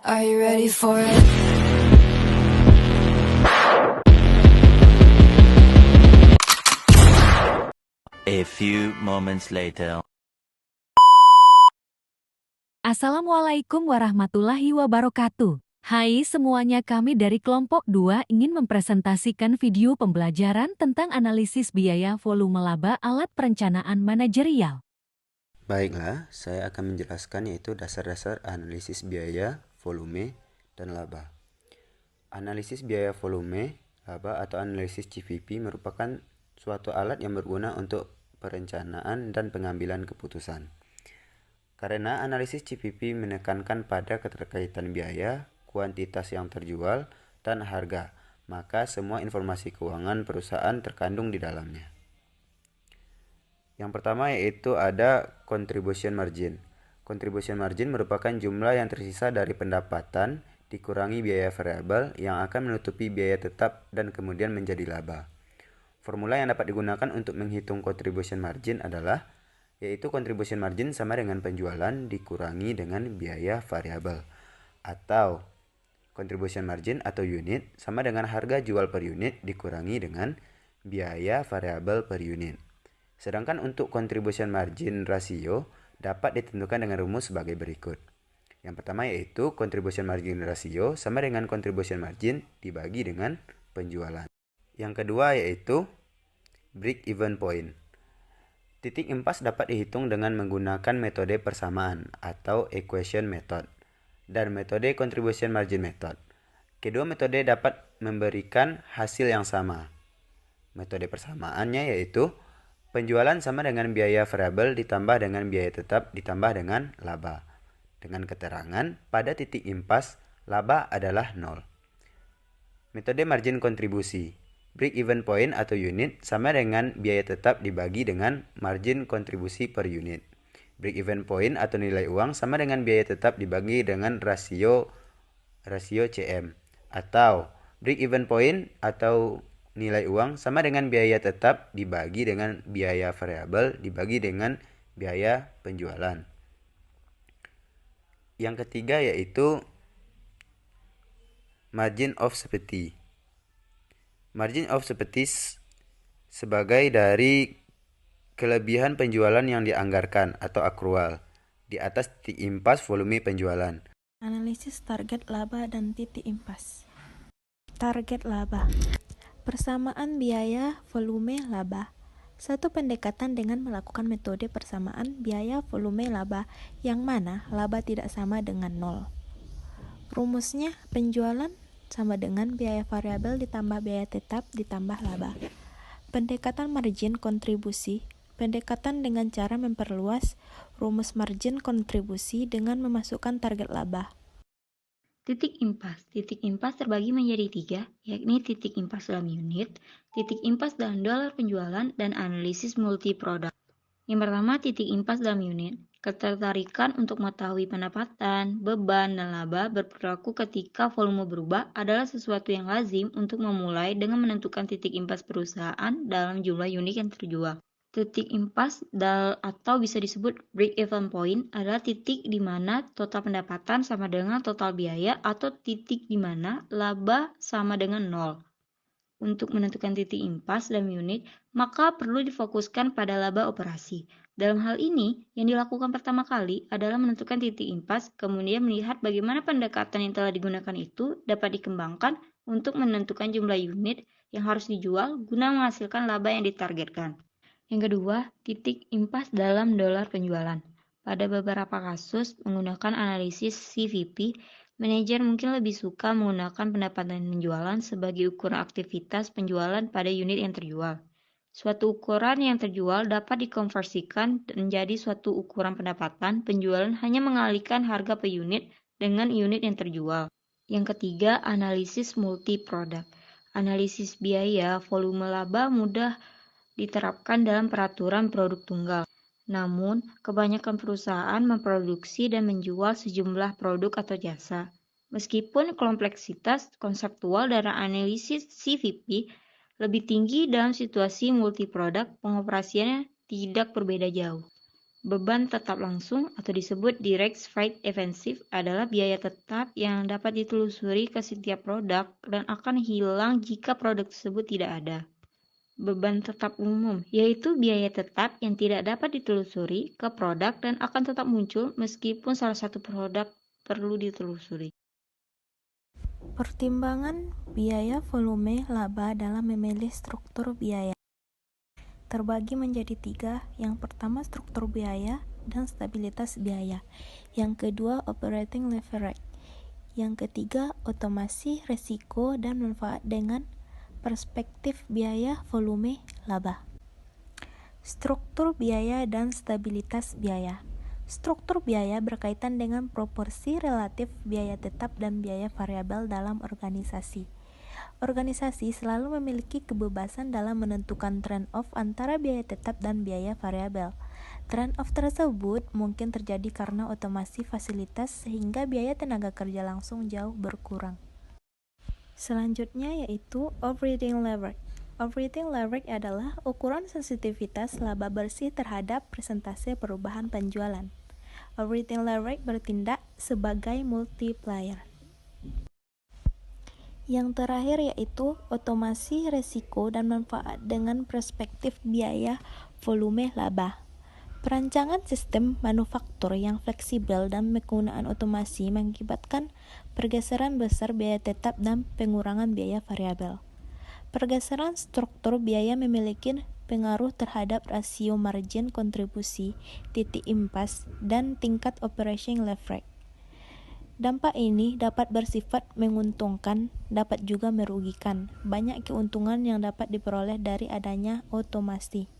Are you ready for it? A few moments later. Assalamualaikum warahmatullahi wabarakatuh. Hai semuanya, kami dari kelompok 2 ingin mempresentasikan video pembelajaran tentang analisis biaya volume laba alat perencanaan manajerial. Baiklah, saya akan menjelaskan yaitu dasar-dasar analisis biaya, volume, dan laba. Analisis biaya volume, laba atau analisis CVP merupakan suatu alat yang berguna untuk perencanaan dan pengambilan keputusan. Karena analisis CVP menekankan pada keterkaitan biaya, kuantitas yang terjual, dan harga, maka semua informasi keuangan perusahaan terkandung di dalamnya. Yang pertama yaitu ada contribution margin. Contribution margin merupakan jumlah yang tersisa dari pendapatan dikurangi biaya variabel yang akan menutupi biaya tetap dan kemudian menjadi laba. Formula yang dapat digunakan untuk menghitung contribution margin adalah yaitu contribution margin sama dengan penjualan dikurangi dengan biaya variabel, atau contribution margin atau unit sama dengan harga jual per unit dikurangi dengan biaya variabel per unit. Sedangkan untuk contribution margin ratio dapat ditentukan dengan rumus sebagai berikut. Yang pertama yaitu contribution margin ratio sama dengan contribution margin dibagi dengan penjualan. Yang kedua yaitu break even point. Titik impas dapat dihitung dengan menggunakan metode persamaan atau equation method dan metode contribution margin method. Kedua metode dapat memberikan hasil yang sama. Metode persamaannya yaitu penjualan sama dengan biaya variabel ditambah dengan biaya tetap ditambah dengan laba. Dengan keterangan pada titik impas laba adalah 0. Metode margin kontribusi. Break even point atau unit sama dengan biaya tetap dibagi dengan margin kontribusi per unit. Break even point atau nilai uang sama dengan biaya tetap dibagi dengan rasio CM. Atau break even point atau nilai uang sama dengan biaya tetap dibagi dengan biaya variabel dibagi dengan biaya penjualan. Yang ketiga yaitu margin of safety. Margin of safety sebagai dari kelebihan penjualan yang dianggarkan atau akrual di atas titik impas volume penjualan. Analisis target laba dan titik impas. Target laba. Persamaan biaya volume laba. Satu pendekatan dengan melakukan metode persamaan biaya volume laba yang mana laba tidak sama dengan 0. Rumusnya penjualan sama dengan biaya variabel ditambah biaya tetap ditambah laba. Pendekatan margin kontribusi. Pendekatan dengan cara memperluas rumus margin kontribusi dengan memasukkan target laba. Titik impas. Titik impas terbagi menjadi 3, yakni titik impas dalam unit, titik impas dalam dolar penjualan, dan analisis multi-produk. Yang pertama, titik impas dalam unit. Ketertarikan untuk mengetahui pendapatan, beban, dan laba berperilaku ketika volume berubah adalah sesuatu yang lazim untuk memulai dengan menentukan titik impas perusahaan dalam jumlah unit yang terjual. Titik impas atau bisa disebut break even point adalah titik di mana total pendapatan sama dengan total biaya atau titik di mana laba sama dengan 0. Untuk menentukan titik impas dalam unit, maka perlu difokuskan pada laba operasi. Dalam hal ini, yang dilakukan pertama kali adalah menentukan titik impas, kemudian melihat bagaimana pendekatan yang telah digunakan itu dapat dikembangkan untuk menentukan jumlah unit yang harus dijual guna menghasilkan laba yang ditargetkan. Yang kedua, titik impas dalam dolar penjualan. Pada beberapa kasus menggunakan analisis CVP, manajer mungkin lebih suka menggunakan pendapatan penjualan sebagai ukuran aktivitas penjualan pada unit yang terjual. Suatu ukuran yang terjual dapat dikonversikan menjadi suatu ukuran pendapatan penjualan hanya mengalihkan harga per unit dengan unit yang terjual. Yang ketiga, analisis multi-produk. Analisis biaya volume laba mudah diterapkan dalam peraturan produk tunggal. Namun, kebanyakan perusahaan memproduksi dan menjual sejumlah produk atau jasa. Meskipun kompleksitas konseptual dari analisis CVP lebih tinggi dalam situasi multiproduk, pengoperasiannya tidak berbeda jauh. Beban tetap langsung atau disebut direct freight expense adalah biaya tetap yang dapat ditelusuri ke setiap produk dan akan hilang jika produk tersebut tidak ada. Beban tetap umum, yaitu biaya tetap yang tidak dapat ditelusuri ke produk dan akan tetap muncul meskipun salah satu produk perlu ditelusuri. Pertimbangan biaya, volume, laba dalam memilih struktur biaya terbagi menjadi 3. Yang pertama struktur biaya dan stabilitas biaya. Yang kedua operating leverage. Yang ketiga otomasi, resiko, dan manfaat dengan perspektif biaya, volume, laba. Struktur biaya dan stabilitas biaya. Struktur biaya berkaitan dengan proporsi relatif biaya tetap dan biaya variabel dalam organisasi. Organisasi selalu memiliki kebebasan dalam menentukan trade-off antara biaya tetap dan biaya variabel. Trade-off tersebut mungkin terjadi karena otomasi fasilitas sehingga biaya tenaga kerja langsung jauh berkurang. Selanjutnya yaitu operating leverage. Operating leverage adalah ukuran sensitivitas laba bersih terhadap persentase perubahan penjualan. Operating leverage bertindak sebagai multiplier. Yang terakhir yaitu otomasi, resiko, dan manfaat dengan perspektif biaya, volume, laba. Perancangan sistem manufaktur yang fleksibel dan penggunaan otomasi mengakibatkan pergeseran besar biaya tetap dan pengurangan biaya variabel. Pergeseran struktur biaya memiliki pengaruh terhadap rasio margin kontribusi, titik impas, dan tingkat operating leverage. Dampak ini dapat bersifat menguntungkan, dapat juga merugikan. Banyak keuntungan yang dapat diperoleh dari adanya otomasi.